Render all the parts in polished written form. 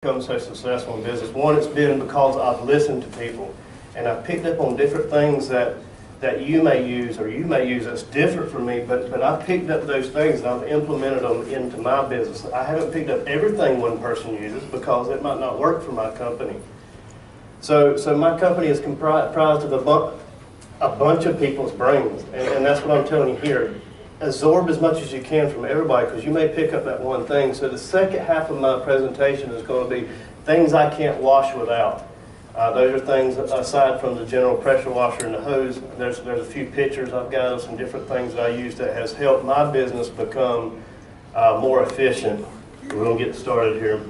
become so successful in business. One, it's been because I've listened to people and I've picked up on different things that you may use that's different from me, but I've picked up those things and I've implemented them into my business. I haven't picked up everything one person uses because it might not work for my company. So my company is comprised of a bunch of people's brains, and that's what I'm telling you here. Absorb as much as you can from everybody because you may pick up that one thing. So the second half of my presentation is going to be things I can't wash without. Those are things aside from the general pressure washer and the hose. There's a few pictures I've got of some different things that I use that has helped my business become more efficient. We're going to get started here.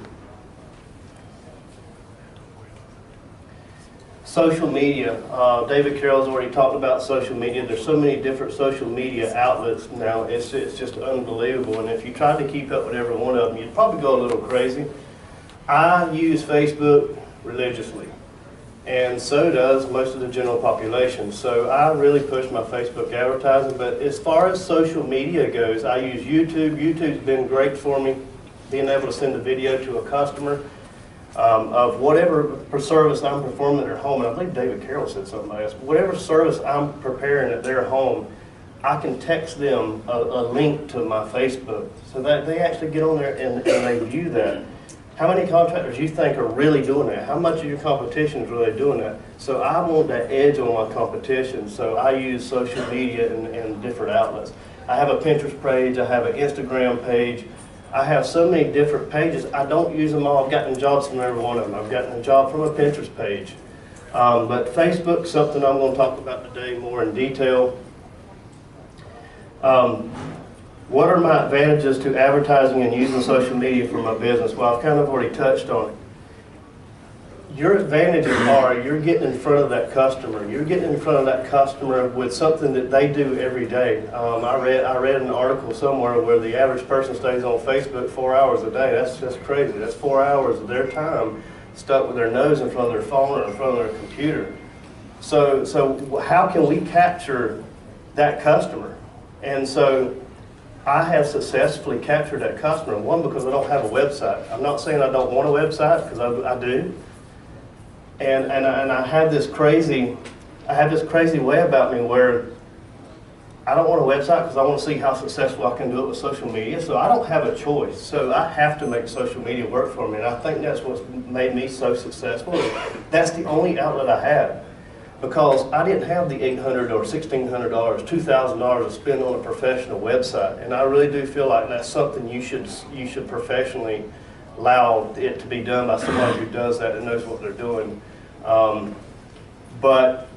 Social media. David Carroll's already talked about social media. There's so many different social media outlets now. It's just unbelievable. And if you tried to keep up with every one of them, you'd probably go a little crazy. I use Facebook religiously, and so does most of the general population. So I really push my Facebook advertising. But as far as social media goes, I use YouTube. YouTube's been great for me, being able to send a video to a customer of whatever service I'm performing at their home. And I believe David Carroll said something like this. Whatever service I'm preparing at their home, I can text them a link to my Facebook so that they actually get on there and they view that. How many contractors you think are really doing that? How much of your competition is really doing that? So I want that edge on my competition, so I use social media and different outlets. I have a Pinterest page, I have an Instagram page. I have so many different pages. I don't use them all. I've gotten jobs from every one of them. I've gotten a job from a Pinterest page. But Facebook's something I'm going to talk about today more in detail. What are my advantages to advertising and using social media for my business? Well, I've kind of already touched on it. Your advantages are you're getting in front of that customer. You're getting in front of that customer with something that they do every day. I read an article somewhere where the average person stays on Facebook 4 hours a day. That's crazy. That's 4 hours of their time stuck with their nose in front of their phone or in front of their computer. So how can we capture that customer? And so I have successfully captured that customer. One, because I don't have a website. I'm not saying I don't want a website, because I do. And I have this crazy way about me where I don't want a website because I want to see how successful I can do it with social media. So I don't have a choice. So I have to make social media work for me. And I think that's what's made me so successful. That's the only outlet I have, because I didn't have the $800 or $1,600, $2,000 to spend on a professional website. And I really do feel like that's something you should professionally allow it to be done by somebody who does that and knows what they're doing. But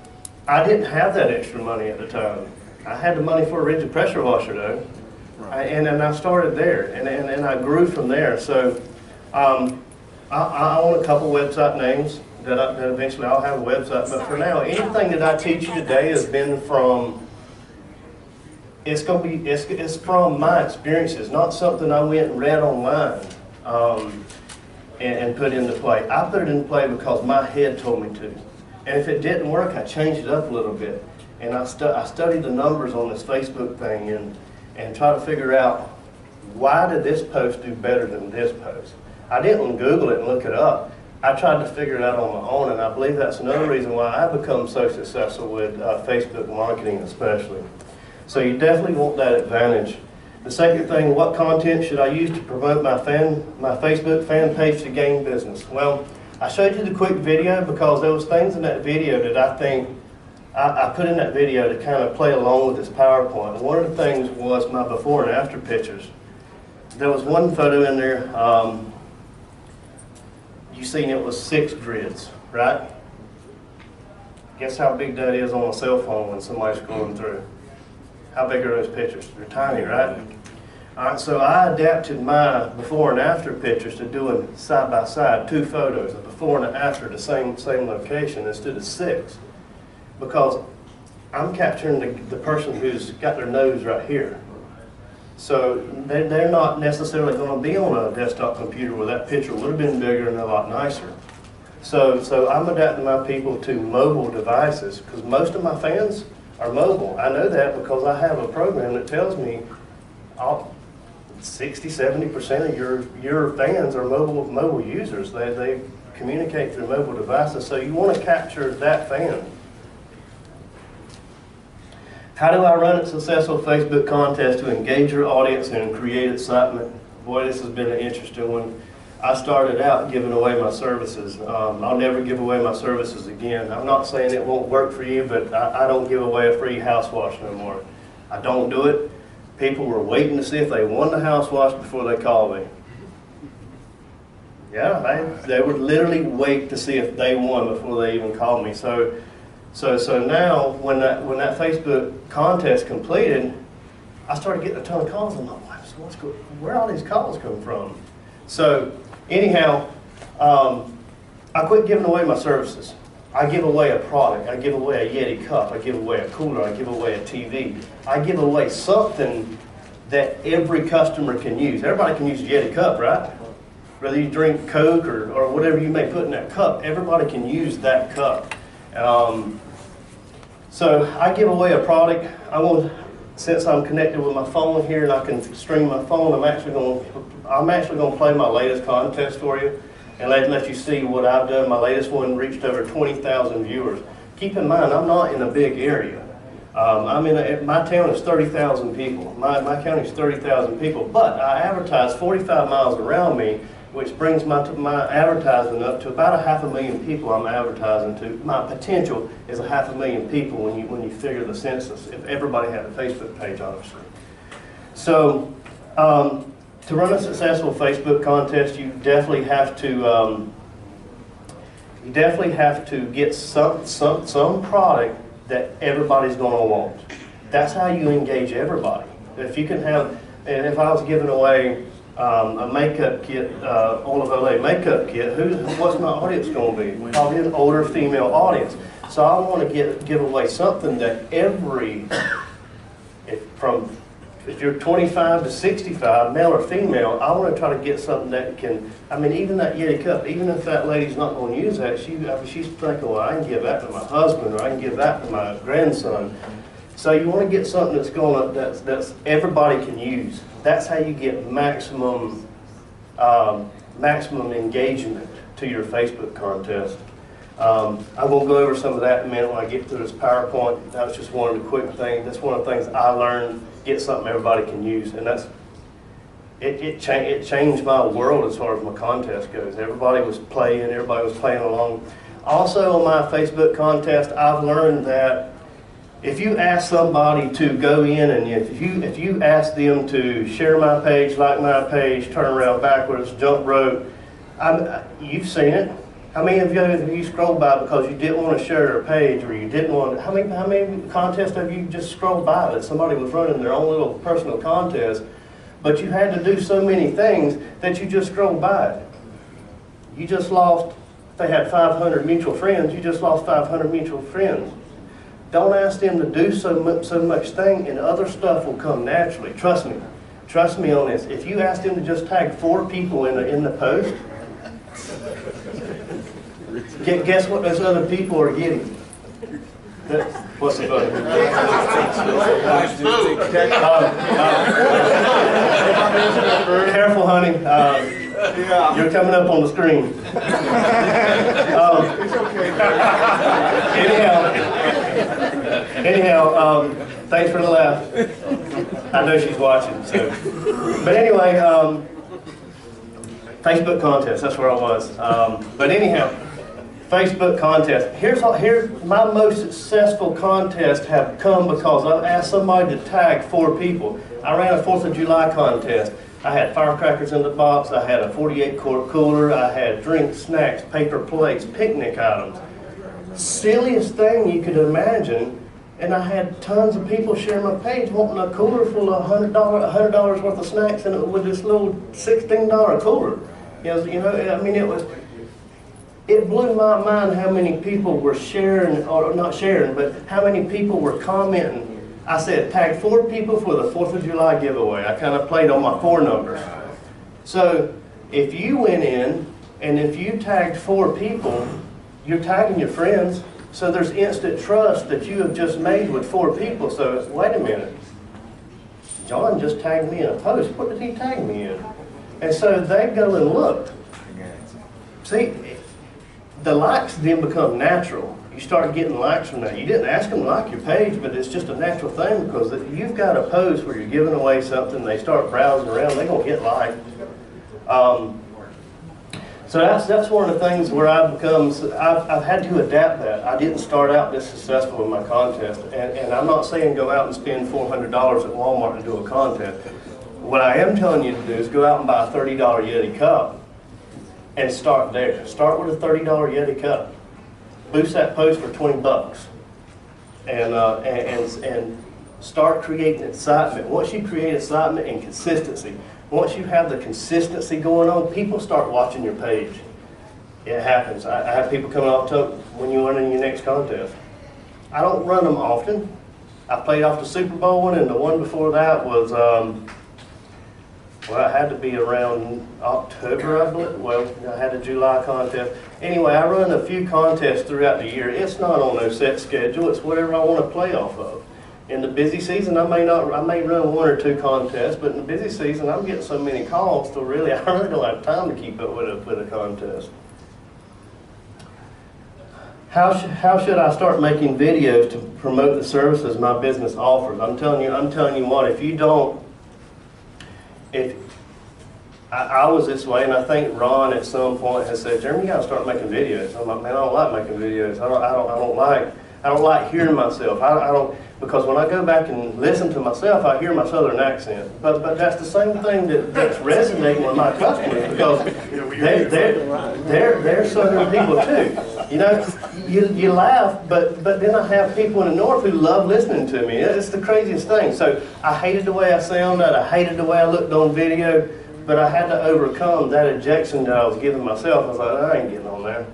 I didn't have that extra money at the time. I had the money for a rigid pressure washer though, and I started there, and I grew from there. So I own a couple website names that eventually I'll have a website. But for now, anything that I teach you today has been from, it's from my experiences, not something I went and read online. And put into play. I put it into play because my head told me to. And if it didn't work, I changed it up a little bit. And I studied the numbers on this Facebook thing and try to figure out, why did this post do better than this post? I didn't Google it and look it up. I tried to figure it out on my own, and I believe that's another reason why I've become so successful with Facebook marketing especially. So you definitely want that advantage. The second thing, what content should I use to promote my Facebook fan page to gain business? Well, I showed you the quick video because there was things in that video that I think I put in that video to kind of play along with this PowerPoint. And one of the things was my before and after pictures. There was one photo in there, you seen it was 6 grids, right? Guess how big that is on a cell phone when somebody's scrolling through. How big are those pictures? They're tiny, right? All right, so I adapted my before and after pictures to doing side by side, 2 photos, a before and after, the same location instead of 6, because I'm capturing the person who's got their nose right here. So they're not necessarily going to be on a desktop computer where that picture would have been bigger and a lot nicer. So I'm adapting my people to mobile devices because most of my fans are mobile. I know that because I have a program that tells me 60–70% of your fans are mobile users. They communicate through mobile devices, so you want to capture that fan. How do I run a successful Facebook contest to engage your audience and create excitement? Boy, this has been an interesting one. I started out giving away my services. I'll never give away my services again. I'm not saying it won't work for you, but I don't give away a free house wash no more. I don't do it. People were waiting to see if they won the house wash before they called me. Yeah, they would literally wait to see if they won before they even called me. So now, when that Facebook contest completed, I started getting a ton of calls. I'm like, where all these calls come from? So anyhow, I quit giving away my services. I give away a product. I give away a Yeti cup. I give away a cooler. I give away a TV. I give away something that every customer can use. Everybody can use a Yeti cup, right? Whether you drink Coke or whatever you may put in that cup, everybody can use that cup. So I give away a product. Since I'm connected with my phone here and I can stream my phone, I'm actually going to play my latest contest for you and let you see what I've done. My latest one reached over 20,000 viewers. Keep in mind, I'm not in a big area. My town is 30,000 people. My county is 30,000 people, but I advertise 45 miles around me, which brings my advertisement up to about 500,000 people I'm advertising to. My potential is 500,000 people when you figure the census, if everybody had a Facebook page, obviously. So to run a successful Facebook contest, you definitely have to get some product that everybody's going to want. That's how you engage everybody. If you can have, and if I was giving away a makeup kit, Olive Olay makeup kit, what's my audience going to be? Probably an older female audience. So I want to give away something that if you're 25 to 65, male or female, I want to try to get something that can, even that Yeti cup, even if that lady's not going to use that, she's thinking, well, I can give that to my husband, or I can give that to my grandson. So you want to get something that's everybody can use. That's how you get maximum engagement to your Facebook contest. I'm going to go over some of that in a minute when I get through this PowerPoint. That was just one of the quick things. That's one of the things I learned. Get something everybody can use, and it changed my world as far as my contest goes. Everybody was playing along. Also on my Facebook contest, I've learned that if you ask somebody to go in and if you ask them to share my page, like my page, turn around backwards, jump rope, you've seen it. How many of you scrolled by because you didn't want to share their page, or you didn't want? How many contests have you just scrolled by that somebody was running their own little personal contest, but you had to do so many things that you just scrolled by it? You just lost. If they had 500 mutual friends, you just lost 500 mutual friends. Don't ask them to do so much thing, and other stuff will come naturally. Trust me. Trust me on this. If you ask them to just tag 4 people in the post, guess what those other people are getting? What's the vote? Careful, honey. You're coming up on the screen. Anyhow, thanks for the laugh. I know she's watching. So, but anyway, Facebook contest. That's where I was. But anyhow. Facebook contest. Here's my most successful contests have come because I've asked somebody to tag 4 people. I ran a 4th of July contest. I had firecrackers in the box. I had a 48-quart cooler. I had drinks, snacks, paper plates, picnic items. Silliest thing you could imagine. And I had tons of people sharing my page wanting a cooler full of $100 worth of snacks and with this little $16 cooler. It blew my mind how many people were sharing, or not sharing, but how many people were commenting. I said, tag 4 people for the 4th of July giveaway. I kind of played on my 4 numbers. So if you went in and if you tagged 4 people, you're tagging your friends. So there's instant trust that you have just made with 4 people. So wait a minute. John just tagged me in a post. What did he tag me in? And so they go and look. See, the likes then become natural. You start getting likes from that. You didn't ask them to like your page, but it's just a natural thing because you've got a post where you're giving away something, they start browsing around, they're going to get liked. So that's one of the things where I've had to adapt that. I didn't start out this successful with my contest. And I'm not saying go out and spend $400 at Walmart to do a contest. What I am telling you to do is go out and buy a $30 Yeti cup and start there. Start with a $30 Yeti cup. Boost that post for 20 bucks. And start creating excitement. Once you create excitement and consistency, once you have the consistency going on, people start watching your page. It happens. I have people coming up to when you run in your next contest. I don't run them often. I played off the Super Bowl one, and the one before that was, well, it had to be around October, I believe. Well, I had a July contest. Anyway, I run a few contests throughout the year. It's not on no set schedule. It's whatever I want to play off of. In the busy season, I may run 1 or 2 contests, but in the busy season, I'm getting so many calls, so really, I really don't have time to keep up with a contest. How should I start making videos to promote the services my business offers? I'm telling you what, if you don't, I was this way, and I think Ron at some point has said, Jeremy, you gotta start making videos. I'm like, man, I don't like making videos. I don't like hearing myself. Because when I go back and listen to myself, I hear my southern accent. But that's the same thing that's resonating with my customers because they're southern people too. You know, you laugh, but then I have people in the north who love listening to me. It's the craziest thing. So I hated the way I sounded. I hated the way I looked on video. But I had to overcome that objection that I was giving myself. I was like, I ain't getting on there.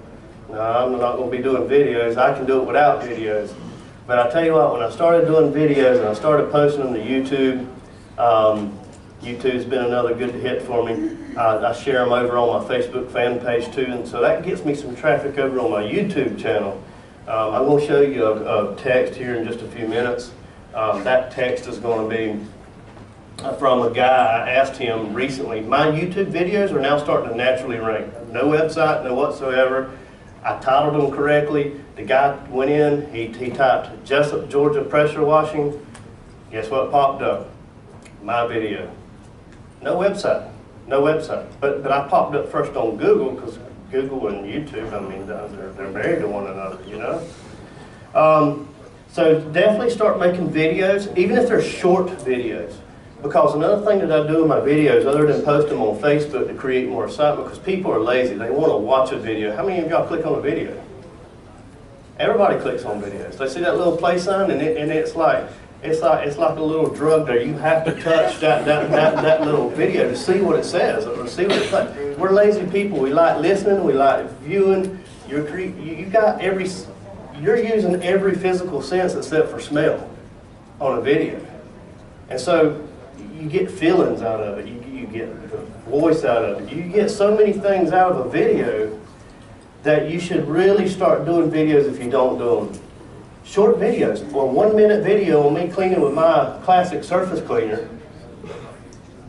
No, I'm not going to be doing videos. I can do it without videos. But I tell you what, when I started doing videos and I started posting them to YouTube, YouTube's been another good hit for me. I share them over on my Facebook fan page too, and so that gets me some traffic over on my YouTube channel. I'm going to show you a text here in just a few minutes. That text is going to be from a guy. I asked him recently. My YouTube videos are now starting to naturally rank. No website, no whatsoever. I titled them correctly. The guy went in, he typed Jessup, Georgia pressure washing. Guess what popped up? My video. No website, no website. But I popped up first on Google because Google and YouTube, I mean, they're married to one another, you know? So definitely start making videos, even if they're short videos. Because another thing that I do in my videos, other than post them on Facebook to create more excitement, because people are lazy, they want to watch a video. How many of y'all click on a video? Everybody clicks on videos. They see that little play sign, and it's like a little drug there. You have to touch that little video to see what it says or to see what it's like. We're lazy people. We like listening. We like viewing. You're using every physical sense except for smell on a video, and so you get feelings out of it. You get the voice out of it. You get so many things out of a video that you should really start doing videos if you don't do them. Short videos. Well, 1 minute video on me cleaning with my classic surface cleaner.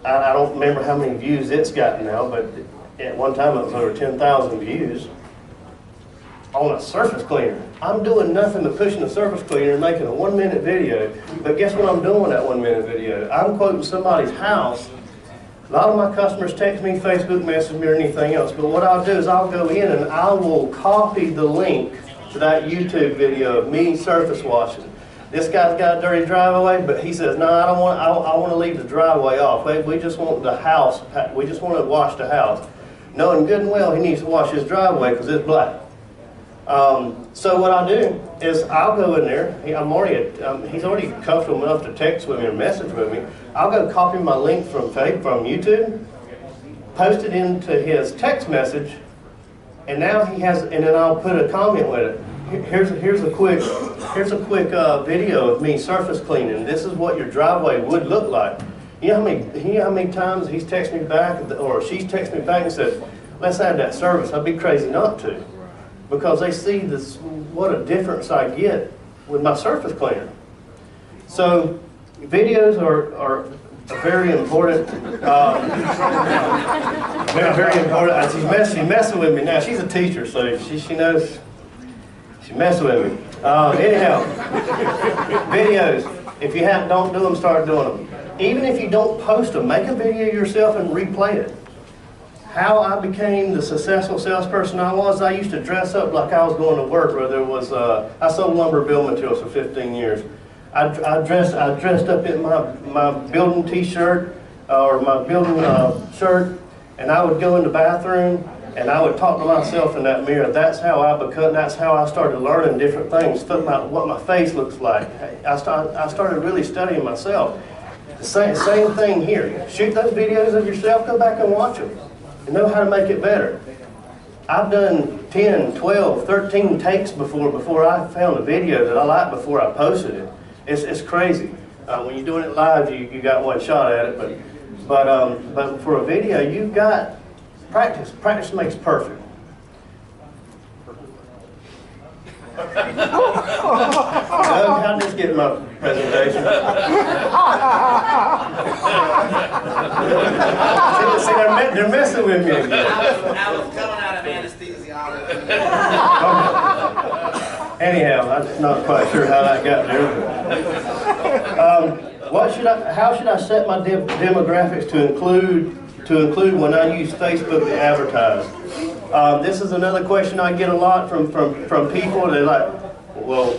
I don't remember how many views it's got now, but at one time it was over 10,000 views on a surface cleaner. I'm doing nothing but pushing a surface cleaner and making a 1 minute video. But guess what I'm doing in that 1 minute video? I'm quoting somebody's house. A lot of my customers text me, Facebook message me, or anything else. But what I'll do is I'll go in and I will copy the link to that YouTube video of me surface washing. This guy's got a dirty driveway, but he says, no, I want to leave the driveway off. We just want the house, we just want to wash the house. Knowing good and well he needs to wash his driveway because it's black. So what I'll do is I'll go in there. He's already comfortable enough to text with me or message with me. I'll go copy my link from YouTube, post it into his text message, and now he has. And then I'll put a comment with it. Here's a quick video of me surface cleaning. This is what your driveway would look like. You know how many times he's texted me back or she's texted me back and said, let's add that service. I'd be crazy not to. Because they see this, what a difference I get with my surface cleaner. So videos are very important, very important. She's messing with me now. She's a teacher, so she knows. She's messing with me. Anyhow, videos. If you don't do them, start doing them. Even if you don't post them, make a video yourself and replay it. How I became the successful salesperson I was, I used to dress up like I was going to work, whether it was, I sold lumber building materials for 15 years. I dressed up in my building t-shirt or my building shirt, and I would go in the bathroom and I would talk to myself in that mirror. That's how I started learning different things, what my face looks like. I started really studying myself. The same thing here. Shoot those videos of yourself, go back and watch them, and know how to make it better. I've done 10, 12, 13 takes before I found a video that I liked before I posted it. It's crazy. When you're doing it live, you got one shot at it, but for a video, you've got practice. Practice makes perfect. How did this get my presentation? See, they're messing with me again. I was coming out of anesthesiology. Anyhow, I'm not quite sure how that got there. How should I set my demographics to include when I use Facebook to advertise? This is another question I get a lot from people. They're like, well,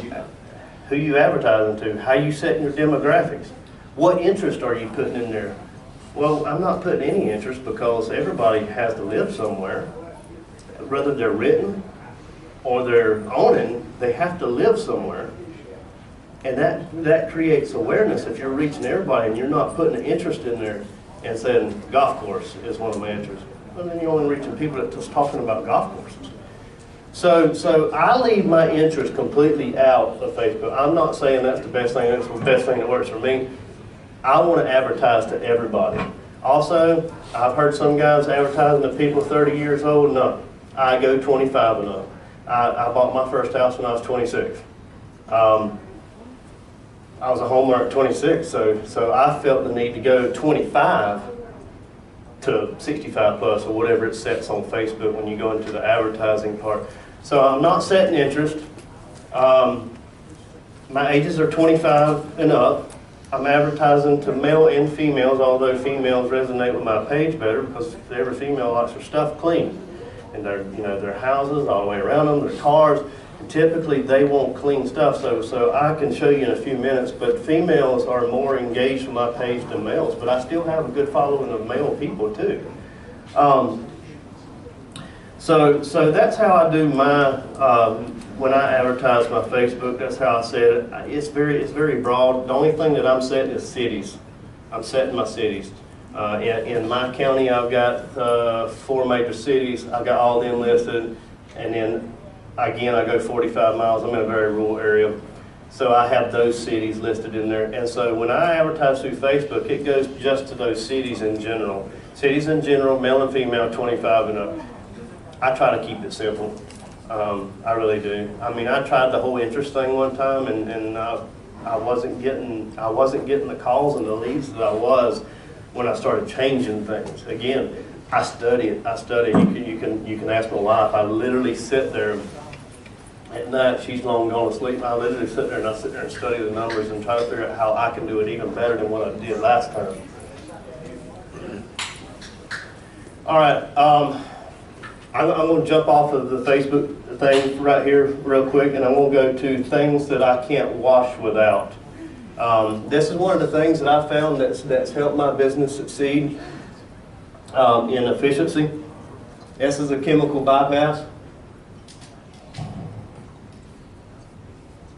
who you advertising to? How you setting your demographics? What interest are you putting in there? Well, I'm not putting any interest because everybody has to live somewhere. Whether they're written or they're owning, they have to live somewhere. And that creates awareness. If you're reaching everybody and you're not putting an interest in there and saying golf course is one of my interests, well, then you're only reaching people that just talking about golf courses. So I leave my interest completely out of Facebook. I'm not saying that's the best thing. That's the best thing that works for me. I want to advertise to everybody. Also, I've heard some guys advertising to people 30 years old and up. I go 25 and up. I bought my first house when I was 26. I was a homeowner at 26, so I felt the need to go 25 to 65 plus or whatever it sets on Facebook when you go into the advertising part. So I'm not setting interest. My ages are 25 and up. I'm advertising to male and females, although females resonate with my page better because every female likes her stuff clean. And their houses all the way around them, their cars. Typically, they want clean stuff, so I can show you in a few minutes, but females are more engaged with my page than males, but I still have a good following of male people, too. So that's how I do my, when I advertise my Facebook, that's how I set it. It's very broad. The only thing that I'm setting is cities. I'm setting my cities. In my county, I've got 4 major cities. I've got all them listed, and then again, I go 45 miles. I'm in a very rural area. So I have those cities listed in there. And so when I advertise through Facebook, it goes just to those cities in general. Cities in general, male and female, 25 and up. I try to keep it simple. I really do. I mean, I tried the whole interest thing one time, and I wasn't getting the calls and the leads that I was when I started changing things. Again, I study it. You can ask my wife. I literally sit there at night. She's long gone to sleep. I literally sit there and study the numbers and try to figure out how I can do it even better than what I did last time. All right, I'm going to jump off of the Facebook thing right here real quick, and I'm going to go to things that I can't wash without. This is one of the things that I found that's helped my business succeed in efficiency. This is a chemical bypass.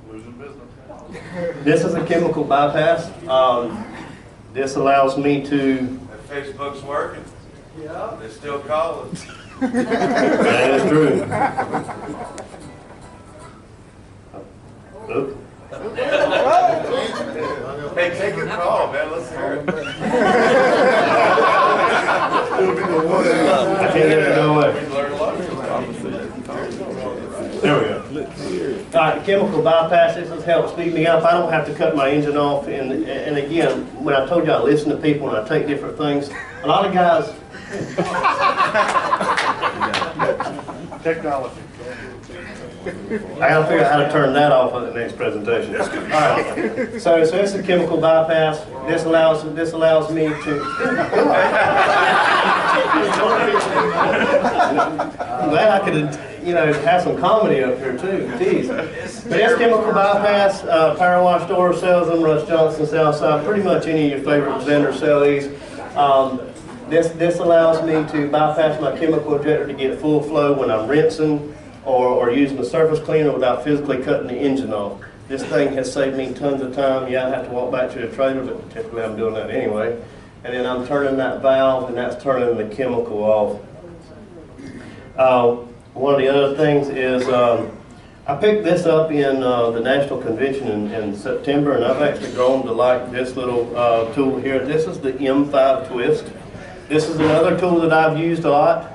Losing business. This is a chemical bypass. This allows me to... If Facebook's working, yeah, they're still calling. That is true. Oop. Hey, take a call, man. Let's hear it. I can't get it no way. We learned a lot. There we go. All right, chemical bypass, this has helped speed me up. I don't have to cut my engine off. And again, when I told you I listen to people and I take different things, a lot of guys. Technology. I gotta figure out how to turn that off on the next presentation. All right. So it's a chemical bypass. This allows me to. I'm glad I could, have some comedy up here too. Jeez. But it's chemical bypass. Power Wash Door sells them. Russ Johnson Southside. Pretty much any of your favorite vendors sell these. This allows me to bypass my chemical injector to get full flow when I'm rinsing or using the surface cleaner without physically cutting the engine off. This thing has saved me tons of time. Yeah, I have to walk back to the trailer, but typically I'm doing that anyway. And then I'm turning that valve, and that's turning the chemical off. One of the other things is I picked this up in the National Convention in September, and I've actually grown to like this little tool here. This is the M5 Twist. This is another tool that I've used a lot.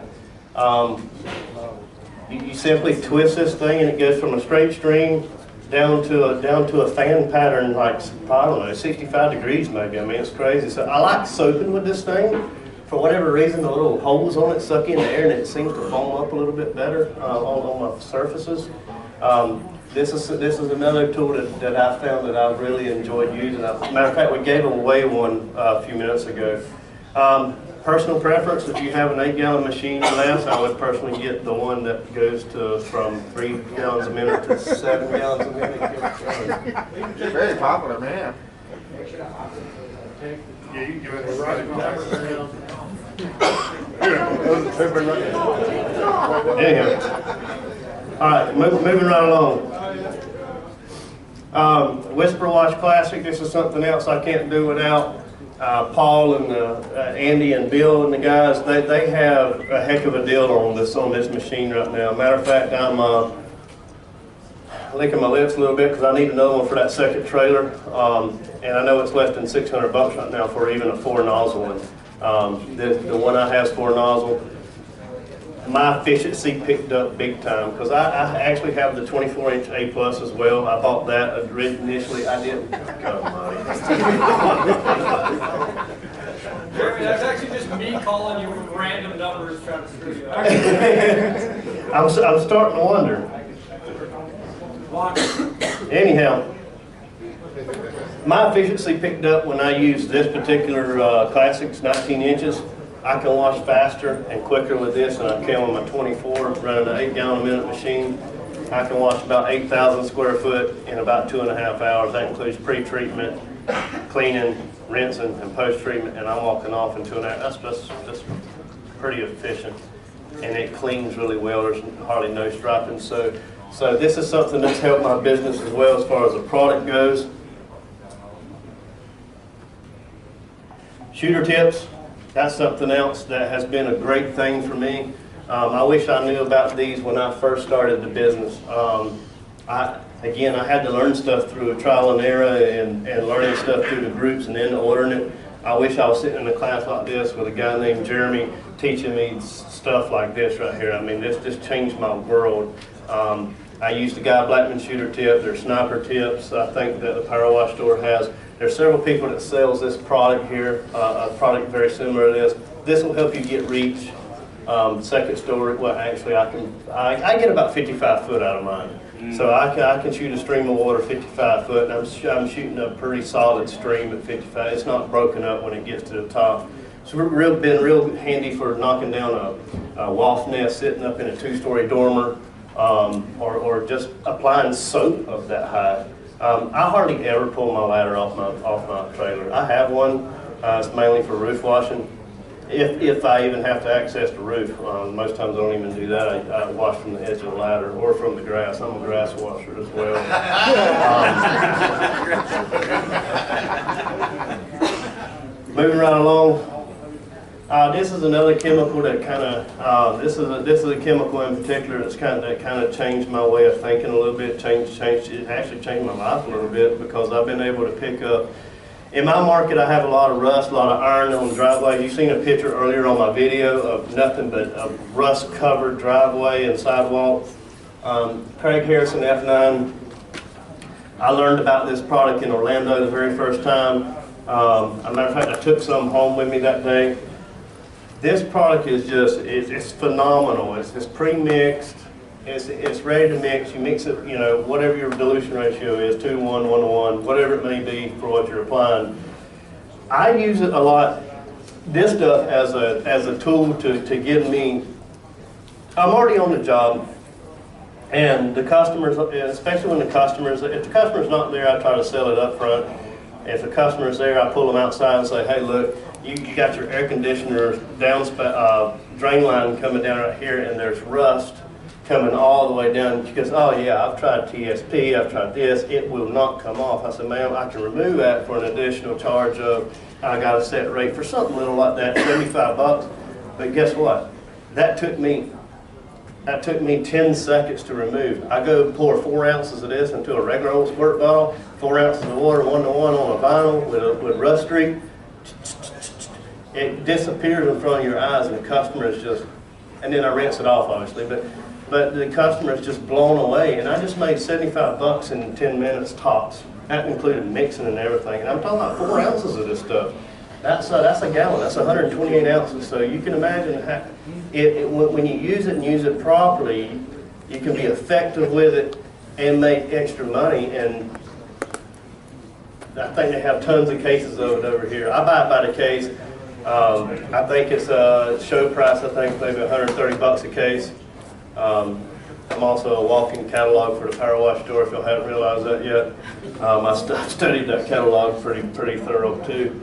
You simply twist this thing and it goes from a straight stream down to a fan pattern, like, I don't know, 65 degrees maybe. I mean, it's crazy. So I like soaping with this thing. For whatever reason, the little holes on it suck in the air and it seems to foam up a little bit better on my surfaces. This is another tool that I found that I've really enjoyed using. Matter of fact, we gave away one a few minutes ago. Personal preference, if you have an 8-gallon machine or less, I would personally get the one that goes to from 3 gallons a minute to 7 gallons a minute. It's very popular, man. Yeah, you can give it a right. Anyhow. All right, moving right along. Whisper Wash Classic, this is something else I can't do without. Paul and Andy and Bill and the guys, they have a heck of a deal on this machine right now. Matter of fact, I'm licking my lips a little bit because I need another one for that second trailer. And I know it's less than $600 right now for even a 4-nozzle one. The one I have is 4-nozzle. My efficiency picked up big time because I actually have the 24-inch A+ as well. I bought that initially. I didn't. God almighty. Jeremy, that's actually just me calling you from random numbers trying to screw you up. I'm starting to wonder. Anyhow, my efficiency picked up when I used this particular Classics 19 inches. I can wash faster and quicker with this than I can with my 24 running an 8-gallon a minute machine. I can wash about 8,000 square foot in about 2.5 hours. That includes pre-treatment, cleaning, rinsing, and post-treatment, and I'm walking off in 2.5 hours. That's just pretty efficient, and it cleans really well. There's hardly no striping. So this is something that's helped my business as well as far as the product goes. Shooter tips. That's something else that has been a great thing for me. I wish I knew about these when I first started the business. I had to learn stuff through a trial and error and learning stuff through the groups and then ordering it. I wish I was sitting in a class like this with a guy named Jeremy teaching me stuff like this right here. I mean, this just changed my world. I used the Guy Blackman shooter tip. There's sniper tips. I think that the Power Wash Store has. There's several people that sells this product here, a product very similar to this. This will help you get reach. Second story, well actually I get about 55 foot out of mine. So I can shoot a stream of water 55 foot, and I'm shooting a pretty solid stream at 55. It's not broken up when it gets to the top. It's been real handy for knocking down a wasp nest sitting up in a 2-story dormer, or just applying soap up that high. I hardly ever pull my ladder off my trailer. I have one. It's mainly for roof washing. If I even have to access the roof, most times I don't even do that. I wash from the edge of the ladder or from the grass. I'm a grass washer as well. Moving right along. This is another chemical that kind of this is a chemical in particular that's kind of changed my way of thinking a little bit. It actually changed my life a little bit because I've been able to pick up In my market, I have a lot of rust, a lot of iron on the driveway. You've seen a picture earlier on my video of nothing but a rust-covered driveway and sidewalk. Craig Harrison F9. I learned about this product in Orlando the very first time. As a matter of fact, I took some home with me that day. This product is just, it's phenomenal. It's pre-mixed. It's ready to mix. You mix it, you know, whatever your dilution ratio is, 2 to 1, 1 to 1, whatever it may be for what you're applying. I use it a lot, this stuff, as a tool to give me, I'm already on the job, and the customers, especially when the customers, if the customer's not there, I try to sell it up front. If the customer's there, I pull them outside and say, hey, look, you got your air conditioner drain line coming down right here, and there's rust coming all the way down. She goes, oh yeah, I've tried TSP, I've tried this, it will not come off. I said, ma'am, I can remove that for an additional charge of, I got a set rate for something little like that, 75 bucks. But guess what? That took me 10 seconds to remove. I go pour 4 ounces of this into a regular old squirt bottle, 4 ounces of water 1 to 1 on a vinyl with rust streak. It disappears in front of your eyes, and the customer is just, and then I rinse it off obviously, but the customer is just blown away. And I just made 75 bucks in 10 minutes tops. That included mixing and everything. And I'm talking about 4 ounces of this stuff. That's a gallon. That's 128 ounces. So you can imagine how, when you use it and use it properly, you can be effective with it and make extra money. And I think they have tons of cases of it over here. I buy it by the case. I think it's a show price. I think maybe 130 bucks a case. I'm also a walking catalog for the Power Wash store, if you haven't realized that yet. I studied that catalog pretty thorough too.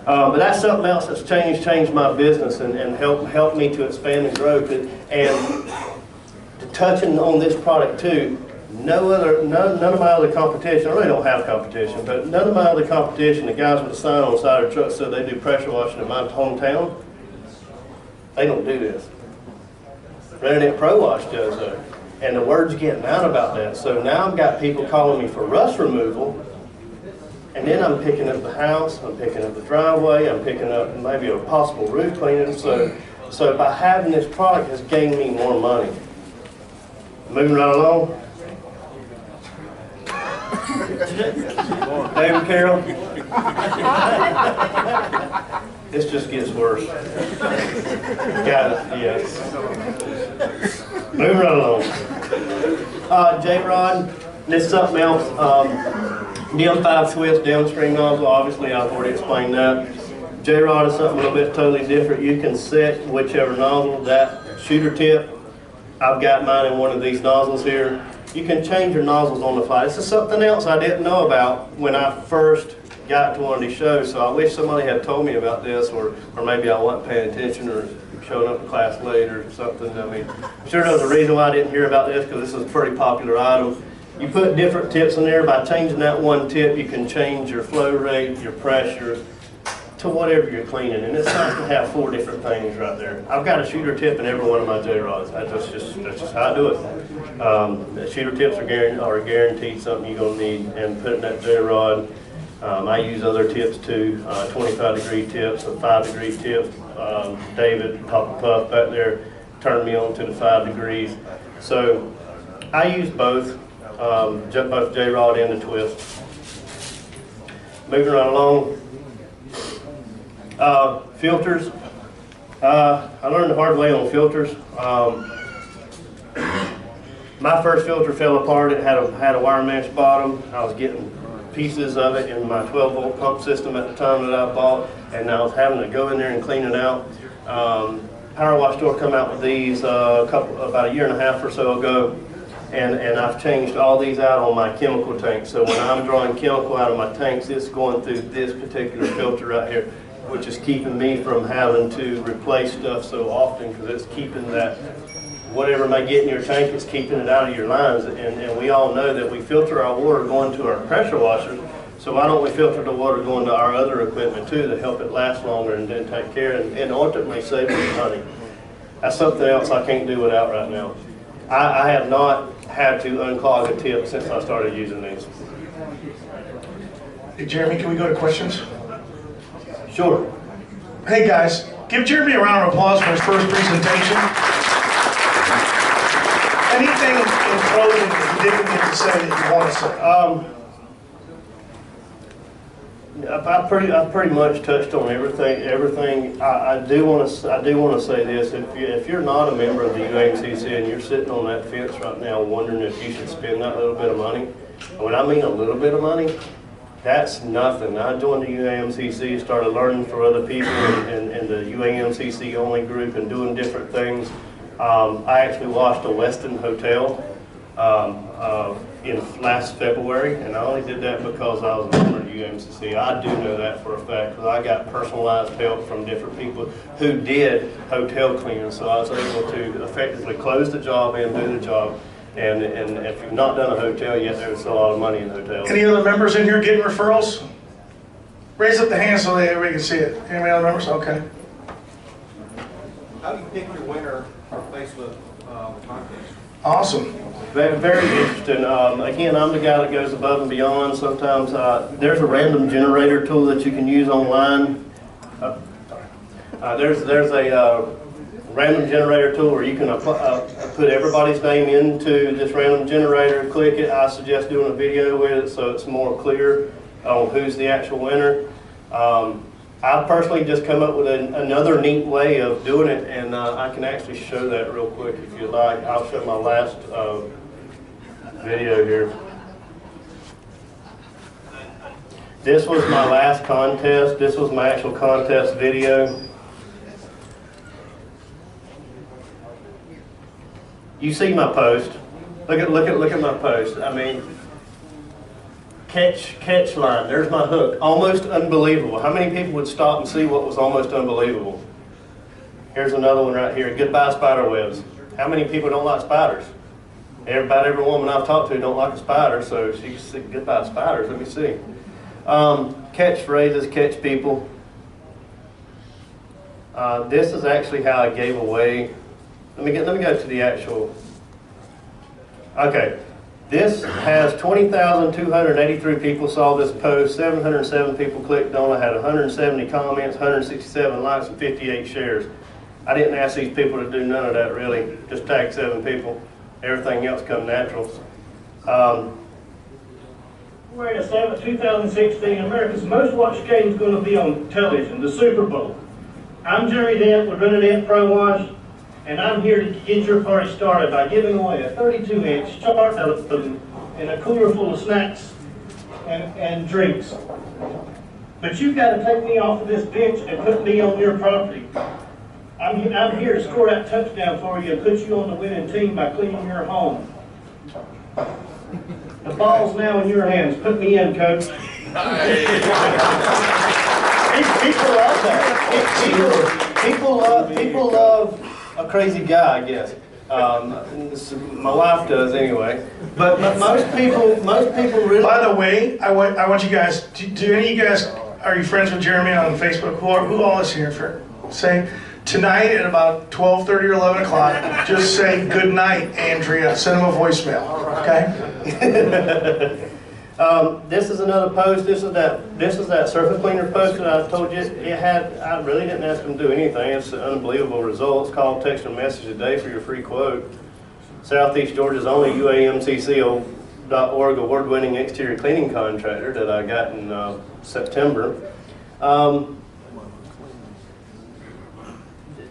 But that's something else that's changed my business and helped me to expand and grow. And touching on this product too, none of my other competition, I really don't have competition, but none of my other competition, the guys with the sign on the side of the truck said they do pressure washing in my hometown, they don't do this. Internet Pro Wash does that. And the word's getting out about that. So now I've got people calling me for rust removal, and then I'm picking up the house, I'm picking up the driveway, I'm picking up maybe a possible roof cleaning. So by having this product has gained me more money. Moving right along. David Carroll. This just gets worse. Got it, yes. Moving right along. J-Rod, this is something else. DM5 twist downstream nozzle, obviously I've already explained that. J-Rod is something a little bit totally different. You can set whichever nozzle, that shooter tip. I've got mine in one of these nozzles here. You can change your nozzles on the fly. This is something else I didn't know about when I first got to one of these shows, so I wish somebody had told me about this, or maybe I wasn't paying attention or showing up in class late or something. I mean, I'm sure there's a reason why I didn't hear about this, because this is a pretty popular item. You put different tips in there. By changing that one tip, you can change your flow rate, your pressure, to whatever you're cleaning. And it's nice to have 4 different things right there. I've got a shooter tip in every one of my J-rods. That's just how I do it. The shooter tips are guaranteed something you're going to need. And putting that J-rod, I use other tips too, 25-degree tips, a 5-degree tip. David, Papa Puff back there, turned me on to the 5 degrees. So I use both J-rod and the twist. Moving right along. Filters. I learned the hard way on filters. My first filter fell apart. It had a wire mesh bottom. I was getting pieces of it in my 12-volt pump system at the time that I bought, and I was having to go in there and clean it out. Power Wash store come out with these about a year and a half or so ago, and I've changed all these out on my chemical tank. So when I'm drawing chemical out of my tanks, it's going through this particular filter right here, which is keeping me from having to replace stuff so often, because it's keeping that, whatever may get in your tank, it's keeping it out of your lines. And we all know that we filter our water going to our pressure washers, so why don't we filter the water going to our other equipment too to help it last longer and then take care and ultimately save us money. That's something else I can't do without right now. I have not had to unclog a tip since I started using these. Hey, Jeremy, can we go to questions? Sure. Hey, guys, give Jeremy a round of applause for his first presentation. Anything in closing that you didn't get to say that you want to say? I pretty much touched on everything. I do want to say this: if you're not a member of the UAMCC and you're sitting on that fence right now, wondering if you should spend that little bit of money, and when I mean a little bit of money, that's nothing. I joined the UAMCC, started learning from other people in the UAMCC only group and doing different things. I actually watched a Westin hotel in last February, and I only did that because I was a member of the UAMCC. I do know that for a fact because I got personalized help from different people who did hotel cleaning, so I was able to effectively close the job and do the job. And if you've not done a hotel yet, there's a lot of money in hotels. Any other members in here getting referrals? Raise up the hand so that everybody can see it. Any other members? Okay. How do you pick your winner for Facebook contest? Awesome. Very, very interesting. Again, I'm the guy that goes above and beyond. Sometimes there's a random generator tool that you can use online. There's a random generator tool where you can put everybody's name into this random generator, click it. I suggest doing a video with it so it's more clear on who's the actual winner. I personally just come up with another neat way of doing it, and I can actually show that real quick if you like. I'll show my last video here. This was my last contest. This was my actual contest video. You see my post. Look at my post. I mean, catch line. There's my hook. Almost unbelievable. How many people would stop and see what was almost unbelievable? Here's another one right here. Goodbye spider webs. How many people don't like spiders? About every woman I've talked to don't like a spider, so she can say goodbye spiders. Let me see. Catchphrases, catch people. This is actually how I gave away. Let me go to the actual. Okay, this has 20,283 people saw this post. 707 people clicked on it. Had 170 comments, 167 likes, and 58 shares. I didn't ask these people to do none of that really. Just tag 7 people. Everything else come natural. We're in 2016. America's most watched game is going to be on television, the Super Bowl. I'm Jerry Dent with Rented Dent Pro Wash, and I'm here to get your party started by giving away a 32-inch chart and a cooler full of snacks and drinks. But you've got to take me off of this bench and put me on your property. I'm here to score that touchdown for you and put you on the winning team by cleaning your home. The ball's now in your hands. Put me in, coach. People love that. People love a crazy guy, I guess. My wife does anyway. But most people really. By the way, I want you guys. Do any of you guys, are you friends with Jeremy on Facebook? Who all is here for? Say tonight at about 12:30 or 11 o'clock. Just say good night, Andrea. Send him a voicemail. Okay. This is another post. This is that surface cleaner post that I told you. I really didn't ask them to do anything. It's unbelievable results. Call, text, or message a day for your free quote. Southeast Georgia's only UAMCC.org award-winning exterior cleaning contractor that I got in September.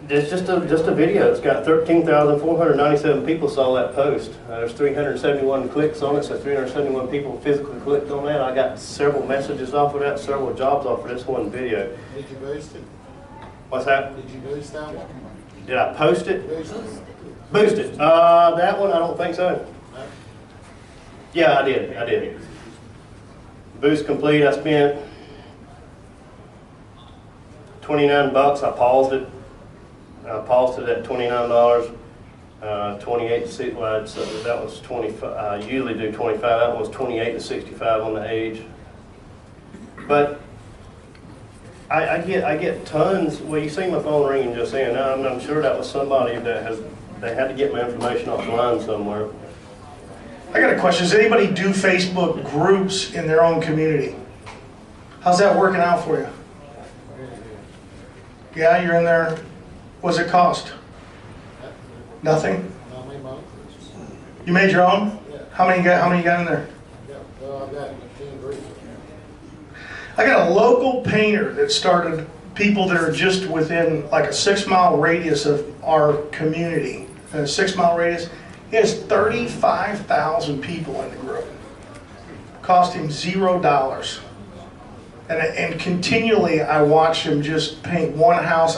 It's just a video. It's got 13,497 people saw that post. There's 371 clicks on it, so 371 people physically clicked on that. I got several messages off of that, several jobs off of this one video. Did you boost it? What's that? Did you boost that one? Did I post it? Boost it. Boost it. That one, I don't think so. Yeah, I did. Boost complete. I spent $29. I paused it. I paused it at $29, 28 to 60. Well, so that was 25. I usually do 25. That one was 28 to 65 on the age. But I get tons. Well, you see my phone ringing just then. I'm sure that was somebody that they had to get my information offline somewhere. I got a question. Does anybody do Facebook groups in their own community? How's that working out for you? Yeah, you're in there. What's it cost? Nothing? You made your own? How many you got in there? I got a local painter that started people that are just within like a 6-mile radius of our community. A 6-mile radius. He has 35,000 people in the group. Cost him $0. And continually I watch him just paint one house